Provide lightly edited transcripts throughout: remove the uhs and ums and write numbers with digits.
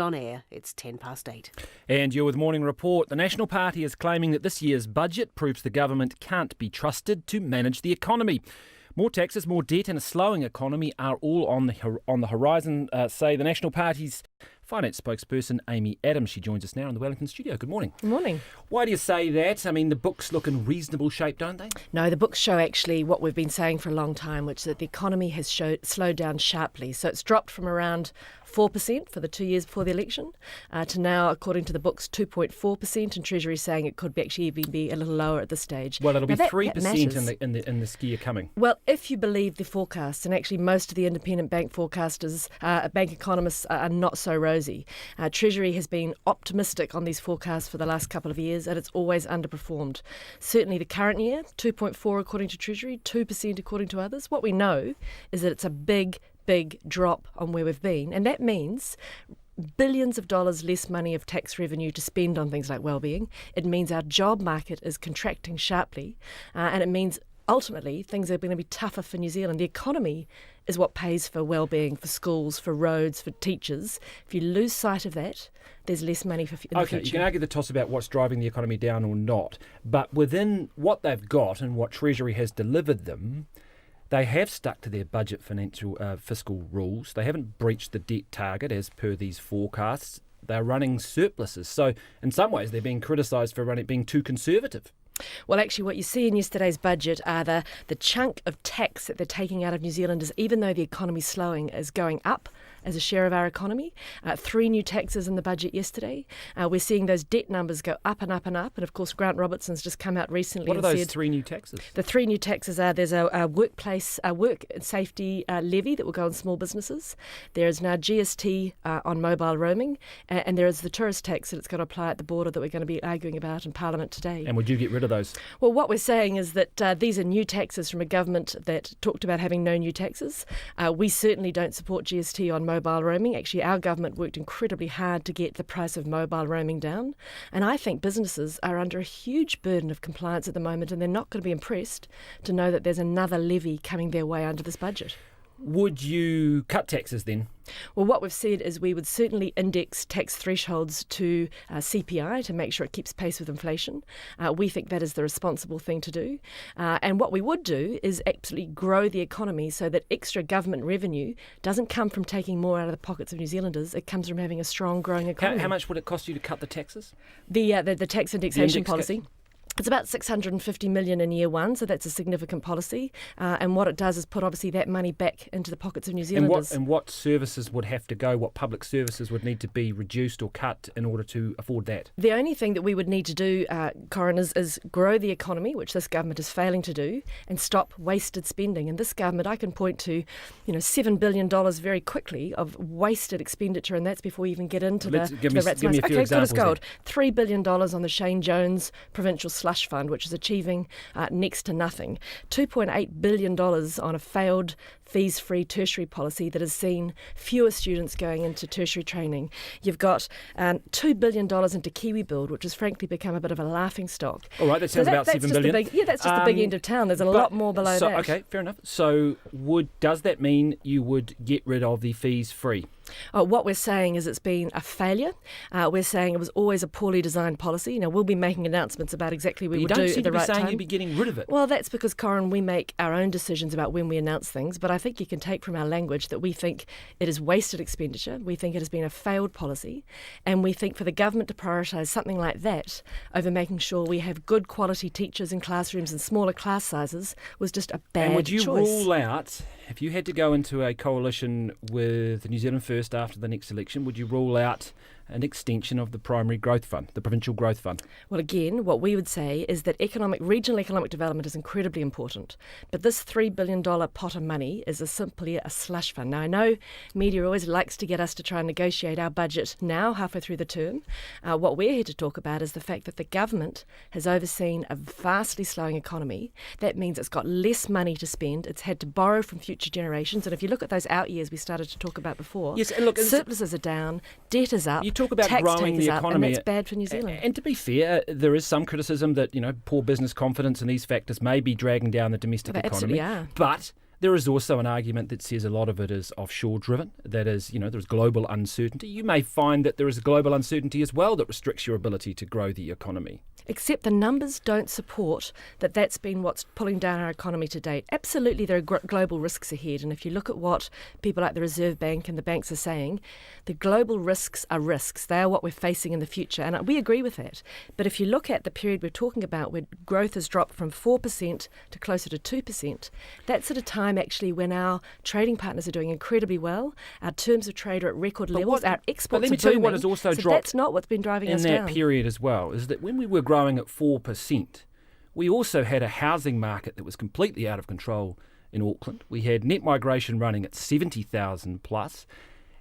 On air, it's 8:10. And you're with Morning Report. The National Party is claiming that this year's budget proves the government can't be trusted to manage the economy. More taxes, more debt and a slowing economy are all on the horizon, say the National Party's finance spokesperson Amy Adams. She joins us now in the Wellington studio. Good morning. Good morning. Why do you say that? I mean, the books look in reasonable shape, don't they? No, the books show actually what we've been saying for a long time, which is that the economy has slowed down sharply. So it's dropped from around 4% for the 2 years before the election to now, according to the books, 2.4%, and Treasury saying it could actually even be a little lower at this stage. Well, it'll be 3% that in the year coming. Well, if you believe the forecasts, and actually most of the independent bank forecasters, bank economists are not so rosy. Treasury has been optimistic on these forecasts for the last couple of years, and it's always underperformed. Certainly the current year, 2.4% according to Treasury, 2% according to others. What we know is that it's a big drop on where we've been, and that means billions of dollars less money of tax revenue to spend on things like wellbeing. It means our job market is contracting sharply, and it means ultimately things are going to be tougher for New Zealand. The economy is what pays for wellbeing, for schools, for roads, for teachers. If you lose sight of that, there's less money in the future. Okay, you can argue the toss about what's driving the economy down or not, but within what they've got and what Treasury has delivered them, they have stuck to their budget fiscal rules. They haven't breached the debt target as per these forecasts. They're running surpluses. So in some ways, they're being criticised for being too conservative. Well, actually, what you see in yesterday's budget are the chunk of tax that they're taking out of New Zealanders, even though the economy's slowing, is going up as a share of our economy. 3 new taxes in the budget yesterday. We're seeing those debt numbers go up and up and up. And of course, Grant Robertson's just come out recently and said... What are those said, 3 new taxes? The 3 new taxes are there's a work safety levy that will go on small businesses. There is now GST on mobile roaming. And there is the tourist tax that it's going to apply at the border that we're going to be arguing about in Parliament today. And would you get rid of those? Well, what we're saying is that these are new taxes from a government that talked about having no new taxes. We certainly don't support GST on mobile roaming. Actually, our government worked incredibly hard to get the price of mobile roaming down. And I think businesses are under a huge burden of compliance at the moment, and they're not going to be impressed to know that there's another levy coming their way under this budget. Would you cut taxes then? Well, what we've said is we would certainly index tax thresholds to CPI to make sure it keeps pace with inflation. We think that is the responsible thing to do. And what we would do is actually grow the economy so that extra government revenue doesn't come from taking more out of the pockets of New Zealanders. It comes from having a strong, growing economy. How much would it cost you to cut the taxes? The tax indexation policy. It's about $650 million in year one, so that's a significant policy. And what it does is put obviously that money back into the pockets of New Zealanders. And what services would have to go? What public services would need to be reduced or cut in order to afford that? The only thing that we would need to do, Corin, is grow the economy, which this government is failing to do, and stop wasted spending. And this government, I can point to, $7 billion very quickly of wasted expenditure, and that's before we even get into the rat's give me a few Okay, good as examples gold. $3 billion on the Shane Jones Provincial Slush Fund, which is achieving next to nothing. $2.8 billion on a failed fees-free tertiary policy that has seen fewer students going into tertiary training. You've got $2 billion into Kiwi Build, which has frankly become a bit of a laughing stock. All right, that sounds about $7 billion. That's just the big end of town. There's a lot more below that. Okay, fair enough. So does that mean you would get rid of the fees-free? What we're saying is it's been a failure. We're saying it was always a poorly designed policy. We'll be making announcements about exactly what we would do at the right time. You don't seem to be saying you'd be getting rid of it. Well, that's because, Corin, we make our own decisions about when we announce things, but I think you can take from our language that we think it is wasted expenditure, we think it has been a failed policy, and we think for the government to prioritise something like that over making sure we have good quality teachers in classrooms and smaller class sizes was just a bad choice. And would you rule out, if you had to go into a coalition with New Zealand First after the next election, would you rule out an extension of the primary growth fund, the provincial growth fund? Well, again, what we would say is that regional economic development is incredibly important. But this $3 billion pot of money is simply a slush fund. Now, I know media always likes to get us to try and negotiate our budget now, halfway through the term. What we're here to talk about is the fact that the government has overseen a vastly slowing economy. That means it's got less money to spend. It's had to borrow from future generations. And if you look at those out years we started to talk about before, yes, and look, surpluses are down, debt is up. You talk about tax growing the economy, and that's bad for New Zealand. And to be fair, there is some criticism that poor business confidence and these factors may be dragging down the domestic economy. Absolutely are. But There is also an argument that says a lot of it is offshore driven. That is, there's global uncertainty. You may find that there is global uncertainty as well that restricts your ability to grow the economy. Except the numbers don't support that that's been what's pulling down our economy to date. Absolutely, there are global risks ahead. And if you look at what people like the Reserve Bank and the banks are saying, the global risks are risks. They are what we're facing in the future. And we agree with that. But if you look at the period we're talking about where growth has dropped from 4% to closer to 2%, that's at a time actually when our trading partners are doing incredibly well. Our terms of trade are at record levels. Our exports are booming. But let me tell you what has also dropped that's not what's been driving us down. In that period as well, is that when we were growing at 4%, we also had a housing market that was completely out of control in Auckland. We had net migration running at 70,000 plus,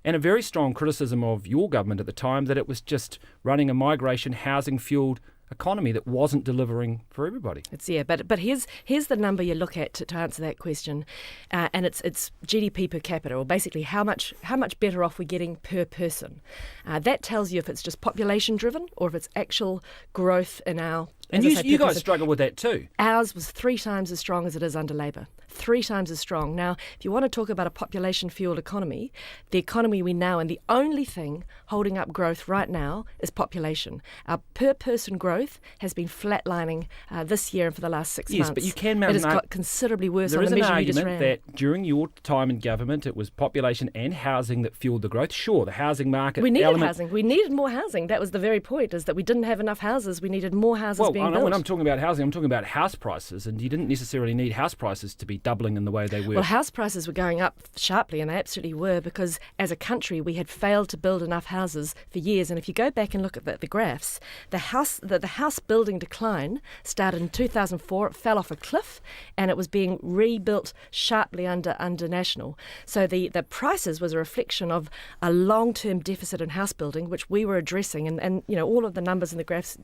and a very strong criticism of your government at the time that it was just running a migration, housing-fuelled economy that wasn't delivering for everybody. But here's the number you look at to answer that question, and it's GDP per capita, or basically how much better off we're getting per person. That tells you if it's just population driven or if it's actual growth in our. And you guys struggle with that too. Ours was 3 times as strong as it is under Labour. 3 times as strong. Now, if you want to talk about a population-fueled economy, the economy we now, and the only thing holding up growth right now is population. Our per-person growth has been flatlining this year and for the last 6 months. Yes, but you can it has got considerably worse on the measure you just ran. There is an argument that during your time in government, it was population and housing that fuelled the growth. Sure, the housing market We needed housing. We needed more housing. That was the very point, is that we didn't have enough houses. We needed more houses being built. When I'm talking about housing, I'm talking about house prices, and you didn't necessarily need house prices to be doubling in the way they were. Well, house prices were going up sharply, and they absolutely were, because as a country we had failed to build enough houses for years. And if you go back and look at the graphs, the house building decline started in 2004. It fell off a cliff, and it was being rebuilt sharply under National. So the prices was a reflection of a long-term deficit in house building, which we were addressing, and all of the numbers in the graphs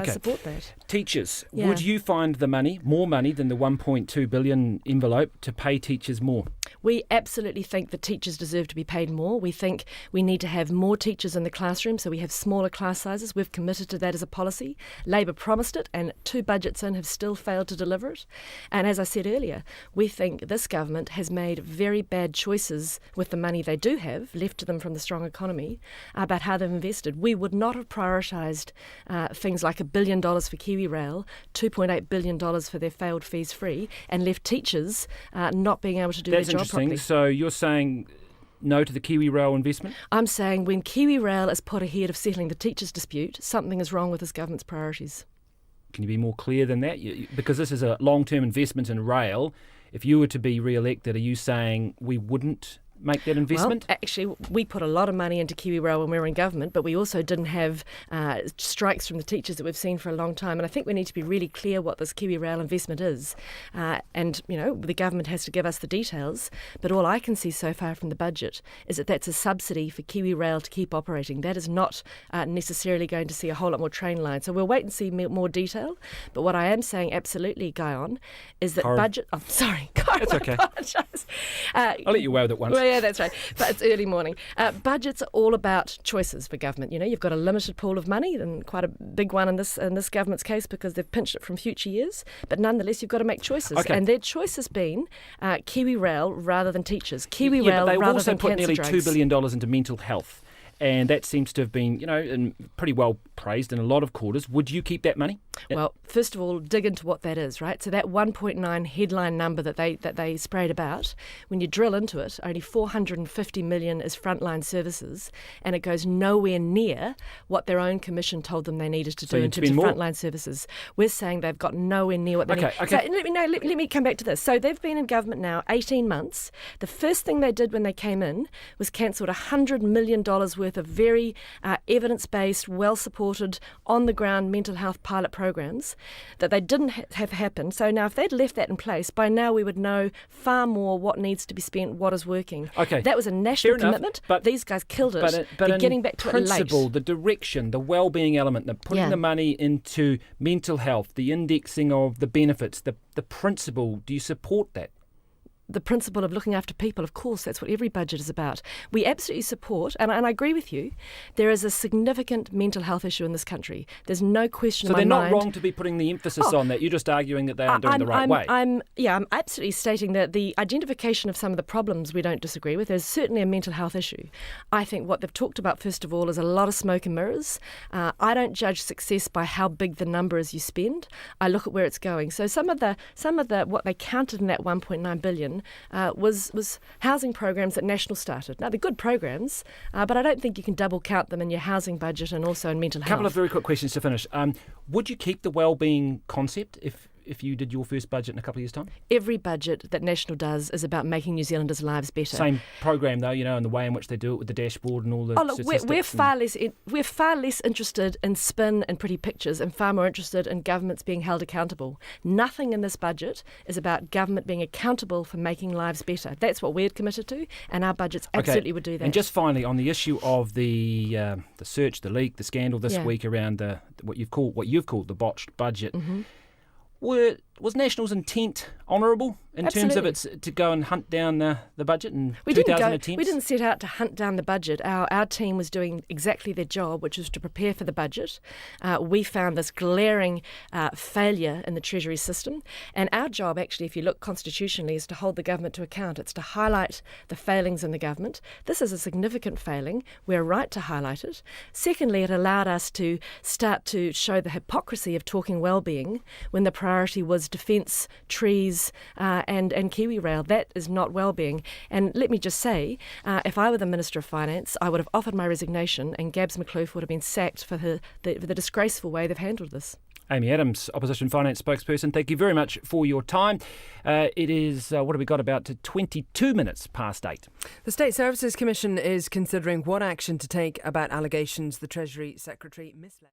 support that. Teachers, would you find the money, more money than the 1.2 billion envelope, to pay teachers more? We absolutely think that teachers deserve to be paid more. We think we need to have more teachers in the classroom, so we have smaller class sizes. We've committed to that as a policy. Labor promised it, and 2 budgets in have still failed to deliver it. And as I said earlier, we think this government has made very bad choices with the money they do have left to them from the strong economy about how they've invested. We would not have prioritised things like $1 billion for KiwiRail, $2.8 billion for their failed fees free, and left teachers not being able to do their job properly. So you're saying no to the KiwiRail investment? I'm saying when KiwiRail is put ahead of settling the teachers' dispute, something is wrong with this government's priorities. Can you be more clear than that? Because this is a long-term investment in rail. If you were to be re-elected, are you saying we wouldn't make that investment? Well, actually, we put a lot of money into KiwiRail when we were in government, but we also didn't have strikes from the teachers that we've seen for a long time. And I think we need to be really clear what this KiwiRail investment is. And the government has to give us the details. But all I can see so far from the budget is that that's a subsidy for KiwiRail to keep operating. That is not necessarily going to see a whole lot more train lines. So we'll wait and see more detail. But what I am saying absolutely, Guyon, is that budget... Oh, sorry, Corin, that's okay. I apologise. I'll let you away with it once. Well, yeah, that's right. But it's early morning. Budgets are all about choices for government. You've got a limited pool of money, and quite a big one in this government's case, because they've pinched it from future years. But nonetheless, you've got to make choices. Okay. And their choice has been KiwiRail rather than teachers. KiwiRail but they've rather also than put cancer nearly drugs. $2 billion into mental health. And that seems to have been, pretty well praised in a lot of quarters. Would you keep that money? Well, first of all, dig into what that is, right? So that 1.9 headline number that they sprayed about, when you drill into it, only 450 million is frontline services, and it goes nowhere near what their own commission told them they needed to do in terms of frontline services. We're saying they've got nowhere near what they need. Okay. So let me come back to this. So they've been in government now 18 months. The first thing they did when they came in was cancelled $100 million worth of very evidence-based, well-supported, on-the-ground mental health pilot programs that they didn't have happen. So now if they'd left that in place, by now we would know far more what needs to be spent, what is working. Okay. That was a national commitment, but these guys killed it. But they're getting back to principle, it late. the direction, the well-being element, the putting the money into mental health, the indexing of the benefits, the principle, do you support that? the principle of looking after people. Of course, that's what every budget is about. We absolutely support, and I agree with you, there is a significant mental health issue in this country. There's no question in my mind. So they're not wrong to be putting the emphasis on that. You're just arguing that they aren't doing the right way. I'm absolutely stating that the identification of some of the problems we don't disagree with. There's certainly a mental health issue. I think what they've talked about, first of all, is a lot of smoke and mirrors. I don't judge success by how big the number is you spend. I look at where it's going. So some of the what they counted in that 1.9 billion was housing programs that National started. Now they're good programs, but I don't think you can double count them in your housing budget and also in mental health. A couple of very quick questions to finish. Would you keep the wellbeing concept if you did your first budget in a couple of years' time? Every budget that National does is about making New Zealanders' lives better. Same program though, and the way in which they do it with the dashboard and all the statistics. We're far less interested in spin and pretty pictures and far more interested in governments being held accountable. Nothing in this budget is about government being accountable for making lives better. That's what we're committed to, and our budgets absolutely would do that. And just finally, on the issue of the search, the leak, the scandal this week around what you've called the botched budget. Mm-hmm. Was National's intent honourable in terms of its to go and hunt down the budget in 2,000 attempts? We didn't set out to hunt down the budget. Our team was doing exactly their job, which was to prepare for the budget. We found this glaring failure in the Treasury system. And our job, actually, if you look constitutionally, is to hold the government to account. It's to highlight the failings in the government. This is a significant failing. We're right to highlight it. Secondly, it allowed us to start to show the hypocrisy of talking wellbeing when the priority was defence, trees and Kiwi Rail. That is not wellbeing. And let me just say, if I were the Minister of Finance, I would have offered my resignation and Gabs McLuth would have been sacked for the disgraceful way they've handled this. Amy Adams, Opposition Finance Spokesperson, thank you very much for your time. It is, what have we got, about 22 minutes past 8. The State Services Commission is considering what action to take about allegations the Treasury Secretary misled.